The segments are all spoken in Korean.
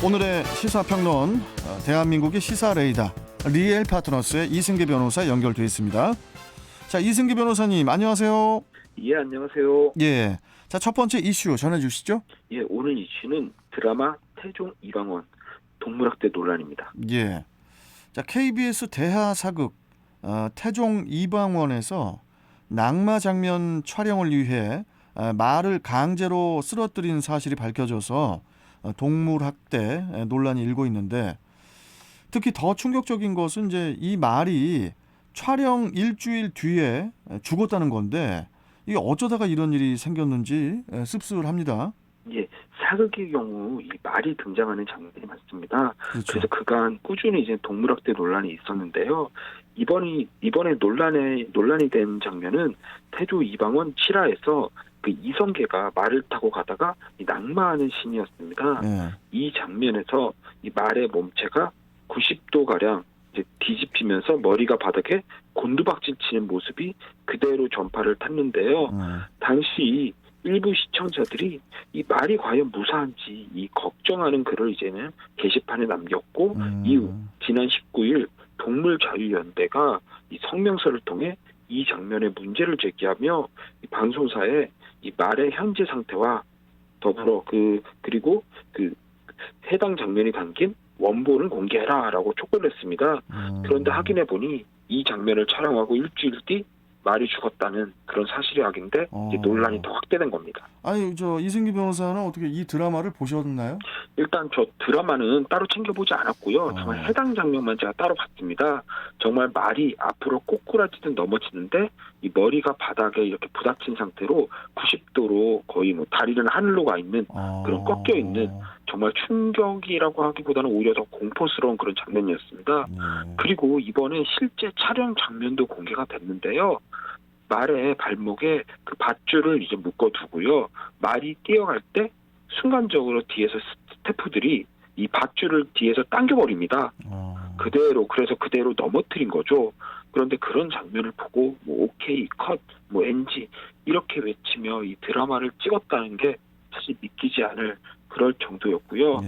오늘의 시사평론, 대한민국의 시사 레이더 리엘 파트너스의 이승기 변호사 연결돼 있습니다. 자, 이승기 변호사님 안녕하세요. 예, 안녕하세요. 예, 자, 첫 번째 이슈 전해주시죠. 예, 오늘 이슈는 드라마 태종 이방원 동물학대 논란입니다. 예, 자, KBS 대하 사극 태종 이방원에서 낙마 장면 촬영을 위해 말을 강제로 쓰러뜨린 사실이 밝혀져서 동물학대 논란이 일고 있는데, 특히 더 충격적인 것은 이제 이 말이 촬영 일주일 뒤에 죽었다는 건데, 이게 어쩌다가 이런 일이 생겼는지 씁쓸합니다. 예, 사극의 경우 이 말이 등장하는 장면이 많습니다. 그렇죠. 그래서 그간 꾸준히 이제 동물학대 논란이 있었는데요. 이번에 논란이 된 장면은 태조 이방원 실화에서 그 이성계가 말을 타고 가다가 이 낙마하는 씬이었습니다. 예. 이 장면에서 이 말의 몸체가 90도 가량 이제 뒤집히면서 머리가 바닥에 곤두박질 치는 모습이 그대로 전파를 탔는데요. 당시 일부 시청자들이 이 말이 과연 무사한지 이 걱정하는 글을 이제는 게시판에 남겼고, 이후 지난 19일 동물자유연대가 이 성명서를 통해 이 장면의 문제를 제기하며 이 방송사에 이 말의 현재 상태와 더불어 그리고 해당 장면이 담긴 원본을 공개해라라고 촉구를 했습니다. 그런데 확인해 보니 이 장면을 촬영하고 일주일 뒤 말이 죽었다는 그런 사실이 확인돼 이제 논란이 더 확대된 겁니다. 아니, 저 이승기 변호사는 어떻게 이 드라마를 보셨나요? 일단 저 드라마는 따로 챙겨보지 않았고요. 정말 해당 장면만 제가 따로 봤습니다. 정말 말이 앞으로 꼬꾸라지듯 넘어지는데 이 머리가 바닥에 이렇게 부닥친 상태로 90도로 거의 뭐 다리는 하늘로 가 있는 그런 꺾여 있는, 정말 충격이라고 하기보다는 오히려 더 공포스러운 그런 장면이었습니다. 그리고 이번에 실제 촬영 장면도 공개가 됐는데요. 말의 발목에 그 밧줄을 이제 묶어두고요. 말이 뛰어갈 때 순간적으로 뒤에서 스태프들이 이 밧줄을 뒤에서 당겨버립니다. 그래서 그대로 넘어뜨린 거죠. 그런데 그런 장면을 보고 뭐 오케이, 컷, 뭐 NG 이렇게 외치며 이 드라마를 찍었다는 게 사실 믿기지 않을 그럴 정도였고요.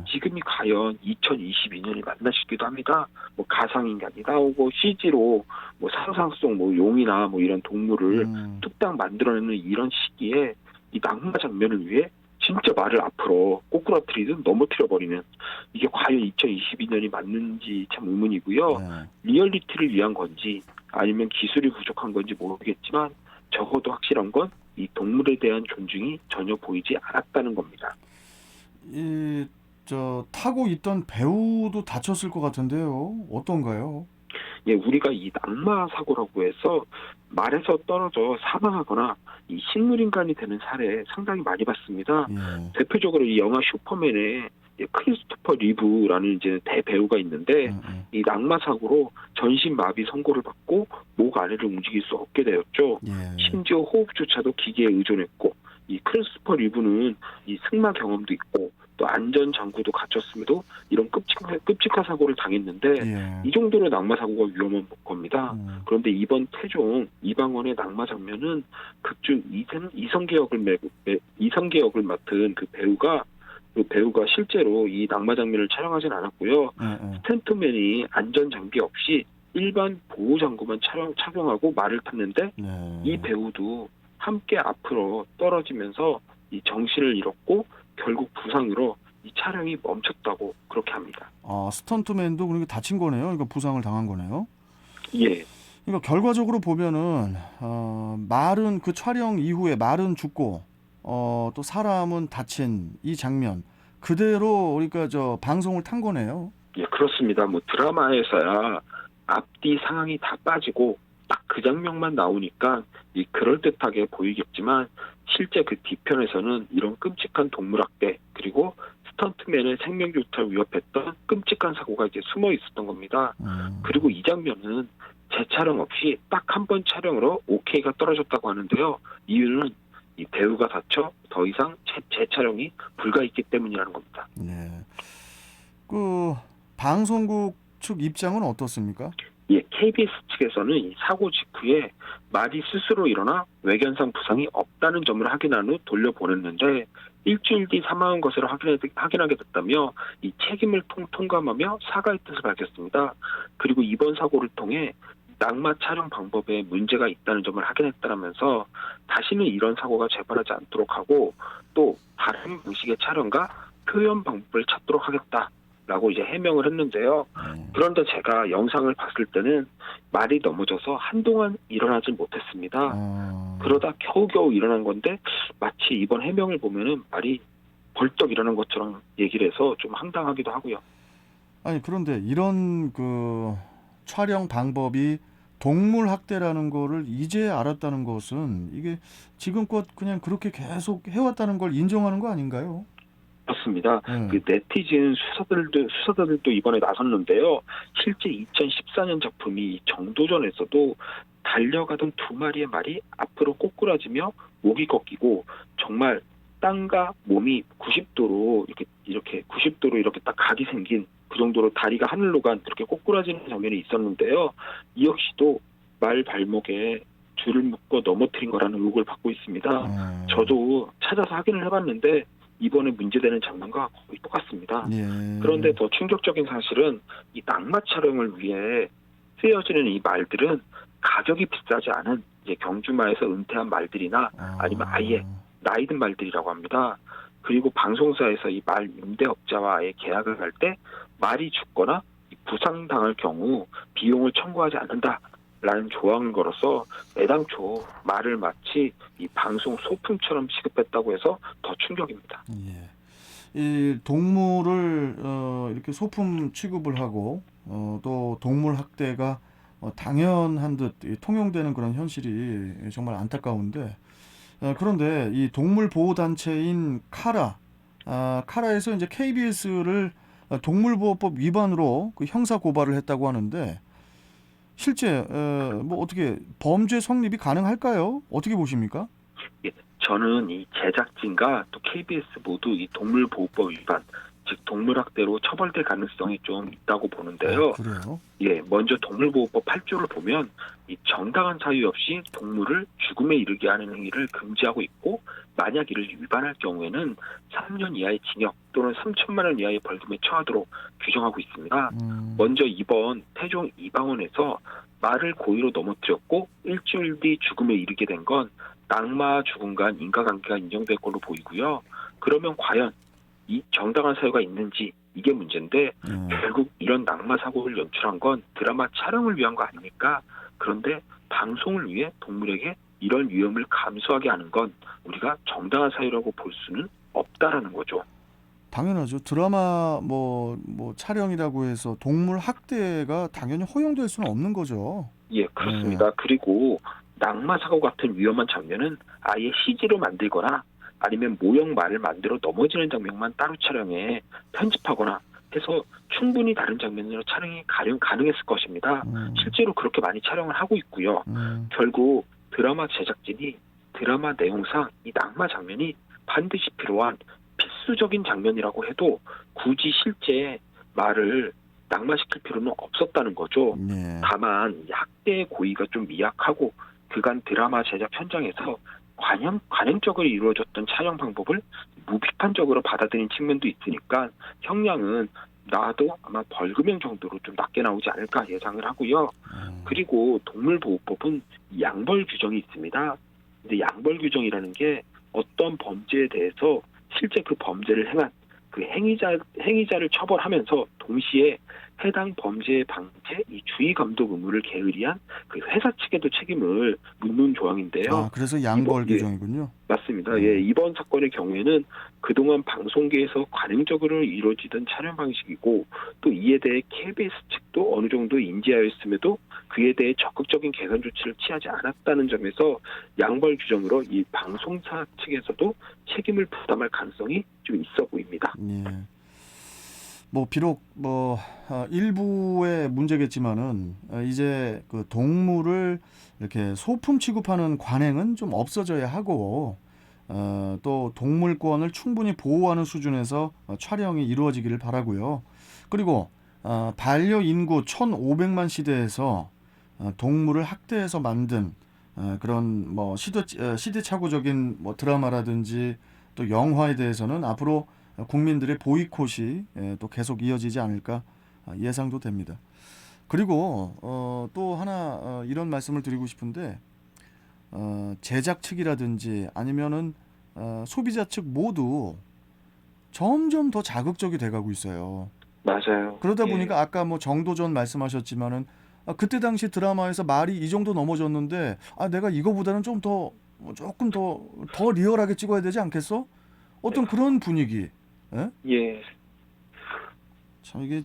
지금이 과연 2022년이 맞나 싶기도 합니다. 뭐 가상인간이 나오고 CG로 뭐 상상 속 뭐 용이나 뭐 이런 동물을 뚝딱 만들어내는 이런 시기에 이 낙마 장면을 위해 진짜 말을 앞으로 꼬꾸라뜨리듯 넘어뜨려버리는, 이게 과연 2022년이 맞는지 참 의문이고요. 리얼리티를 위한 건지 아니면 기술이 부족한 건지 모르겠지만 적어도 확실한 건 이 동물에 대한 존중이 전혀 보이지 않았다는 겁니다. 타고 있던 배우도 다쳤을 것 같은데요. 어떤가요? 예, 우리가 이 낙마 사고라고 해서 말에서 떨어져 사망하거나 이 식물인간이 되는 사례 상당히 많이 봤습니다. 대표적으로 이 영화 슈퍼맨에 크리스토퍼 리브라는 이제 대배우가 있는데 이 낙마 사고로 전신 마비 선고를 받고 목 아래를 움직일 수 없게 되었죠. 심지어 호흡조차도 기계에 의존했고, 이 크리스토퍼 리브는 이 승마 경험도 있고 또 안전 장구도 갖췄음에도 이런 끔찍한 사고를 당했는데 이 정도로 낙마 사고가 위험한 겁니다. 그런데 이번 태종 이방원의 낙마 장면은 극중 이성계 역을 맡은 그 배우가 실제로 이 낙마 장면을 촬영하진 않았고요. 스탠트맨이 안전 장비 없이 일반 보호 장구만 착용하고 말을 탔는데 이 배우도 함께 앞으로 떨어지면서 이 정신을 잃었고 결국 부상으로 이 촬영이 멈췄다고 그렇게 합니다. 스턴트맨도 그러니까 다친 거네요. 그러니까 부상을 당한 거네요. 예. 그러니까 결과적으로 보면은 말은 그 촬영 이후에 말은 죽고 또 사람은 다친 이 장면 그대로 그러니까 방송을 탄 거네요. 예, 그렇습니다. 뭐 드라마에서야 앞뒤 상황이 다 빠지고 딱 그 장면만 나오니까 그럴듯하게 보이겠지만 실제 그 뒤편에서는 이런 끔찍한 동물학대 그리고 스턴트맨의 생명조차를 위협했던 끔찍한 사고가 이제 숨어 있었던 겁니다. 그리고 이 장면은 재촬영 없이 딱 한 번 촬영으로 오케이가 떨어졌다고 하는데요. 이유는 이 배우가 다쳐 더 이상 재촬영이 불가했기 때문이라는 겁니다. 네. 그 방송국 측 입장은 어떻습니까? 예, KBS 측에서는 이 사고 직후에 말이 스스로 일어나 외견상 부상이 없다는 점을 확인한 후 돌려보냈는데 일주일 뒤 사망한 것으로 확인하게 됐다며 이 책임을 통감하며 사과의 뜻을 밝혔습니다. 그리고 이번 사고를 통해 낙마 촬영 방법에 문제가 있다는 점을 확인했다면서 다시는 이런 사고가 재발하지 않도록 하고 또 다른 방식의 촬영과 표현 방법을 찾도록 하겠다라고 이제 해명을 했는데요. 그런데 제가 영상을 봤을 때는 말이 넘어져서 한동안 일어나지 못했습니다. 그러다 겨우겨우 일어난 건데 마치 이번 해명을 보면은 말이 벌떡 일어난 것처럼 얘기를 해서 좀 황당하기도 하고요. 아니 그런데 이런 그 촬영 방법이 동물 학대라는 거를 이제 알았다는 것은 이게 지금껏 그냥 그렇게 계속 해왔다는 걸 인정하는 거 아닌가요? 그렇습니다. 네. 그 네티즌 수사자들도 이번에 나섰는데요. 실제 2014년 작품이 정도전에서도 달려가던 두 마리의 말이 앞으로 꼬꾸라지며 목이 꺾이고 정말 땅과 몸이 90도로 이렇게 90도로 이렇게 딱 각이 생긴 그 정도로 다리가 하늘로 간 그렇게 꼬꾸라지는 장면이 있었는데요. 이 역시도 말 발목에 줄을 묶어 넘어뜨린 거라는 의혹을 받고 있습니다. 저도 찾아서 확인을 해봤는데 이번에 문제되는 장면과 거의 똑같습니다. 예. 그런데 더 충격적인 사실은 이 낙마 촬영을 위해 쓰여지는 이 말들은 가격이 비싸지 않은 이제 경주마에서 은퇴한 말들이나 아니면 아예 나이 든 말들이라고 합니다. 그리고 방송사에서 이 말 임대업자와의 계약을 할 때 말이 죽거나 부상당할 경우 비용을 청구하지 않는다라는 조항을 걸어서 애당초 말을 마치 이 방송 소품처럼 취급했다고 해서 더 충격입니다. 예. 이 동물을 이렇게 소품 취급을 하고 또 동물 학대가 당연한 듯 통용되는 그런 현실이 정말 안타까운데 그런데 이 동물 보호 단체인 카라에서 이제 KBS를 동물보호법 위반으로 그 형사 고발을 했다고 하는데 실제 뭐 어떻게 범죄 성립이 가능할까요? 어떻게 보십니까? 예, 저는 이 제작진과 또 KBS 모두 이 동물보호법 위반, 즉 동물학대로 처벌될 가능성이 좀 있다고 보는데요. 그래요? 예, 먼저 동물보호법 8조를 보면 이 정당한 사유 없이 동물을 죽음에 이르게 하는 행위를 금지하고 있고 만약 이를 위반할 경우에는 3년 이하의 징역 또는 3천만 원 이하의 벌금에 처하도록 규정하고 있습니다. 먼저 이번 태종 이방원에서 말을 고의로 넘어뜨렸고 일주일 뒤 죽음에 이르게 된 건 낙마 죽음 간 인과관계가 인정될 걸로 보이고요. 그러면 과연 이 정당한 사유가 있는지 이게 문제인데 결국 이런 낙마 사고를 연출한 건 드라마 촬영을 위한 거 아닙니까? 그런데 방송을 위해 동물에게 이런 위험을 감수하게 하는 건 우리가 정당한 사유라고 볼 수는 없다라는 거죠. 당연하죠. 드라마 뭐 촬영이라고 해서 동물 학대가 당연히 허용될 수는 없는 거죠. 예, 그렇습니다. 그리고 낙마 사고 같은 위험한 장면은 아예 CG로 만들거나 아니면 모형 말을 만들어 넘어지는 장면만 따로 촬영해 편집하거나 해서 충분히 다른 장면으로 촬영이 가능했을 것입니다. 실제로 그렇게 많이 촬영을 하고 있고요. 결국 드라마 제작진이 드라마 내용상 이 낙마 장면이 반드시 필요한 필수적인 장면이라고 해도 굳이 실제 말을 낙마시킬 필요는 없었다는 거죠. 네. 다만 학대의 고의가 좀 미약하고 그간 드라마 제작 현장에서 관행적으로 이루어졌던 촬영 방법을 무비판적으로 받아들인 측면도 있으니까 형량은 나도 아마 벌금형 정도로 좀 낮게 나오지 않을까 예상을 하고요. 그리고 동물보호법은 양벌 규정이 있습니다. 근데 양벌 규정이라는 게 어떤 범죄에 대해서 실제 그 범죄를 행한 그 행위자를 처벌하면서 동시에 해당 범죄의 방제, 이 주의 감독 의무를 게으리한 그 회사 측에도 책임을 묻는 조항인데요. 그래서 양벌 규정이군요. 맞습니다. 예, 이번 사건의 경우에는 그동안 방송계에서 관행적으로 이루어지던 촬영 방식이고 또 이에 대해 KBS 측도 어느 정도 인지하였음에도 그에 대해 적극적인 개선 조치를 취하지 않았다는 점에서 양벌 규정으로 이 방송사 측에서도 책임을 부담할 가능성이 좀 있어 보입니다. 예. 뭐 비록 일부의 문제겠지만은 이제 그 동물을 이렇게 소품 취급하는 관행은 좀 없어져야 하고 또 동물권을 충분히 보호하는 수준에서 촬영이 이루어지기를 바라고요. 그리고 반려인구 1,500만 시대에서 동물을 학대해서 만든 그런 뭐 시대착오적인 뭐 드라마라든지 또 영화에 대해서는 앞으로 국민들의 보이콧이 또 계속 이어지지 않을까 예상도 됩니다. 그리고 또 하나 이런 말씀을 드리고 싶은데 제작 측이라든지 아니면은 소비자 측 모두 점점 더 자극적이 돼가고 있어요. 맞아요. 그러다 예. 보니까 아까 뭐 정도전 말씀하셨지만은 그때 당시 드라마에서 말이 이 정도 넘어졌는데 내가 이거보다는 좀 더 조금 더 리얼하게 찍어야 되지 않겠어? 어떤 그런 분위기. 예? 예. 참 이게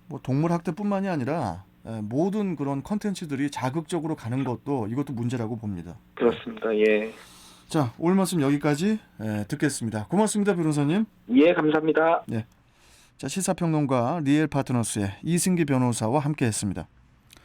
뭐 동물 학대뿐만이 아니라 모든 그런 컨텐츠들이 자극적으로 가는 것도 이것도 문제라고 봅니다. 그렇습니다. 예. 자, 오늘 말씀 여기까지 듣겠습니다. 고맙습니다, 변호사님. 예, 감사합니다. 자, 시사평론가 리엘 파트너스의 이승기 변호사와 함께했습니다.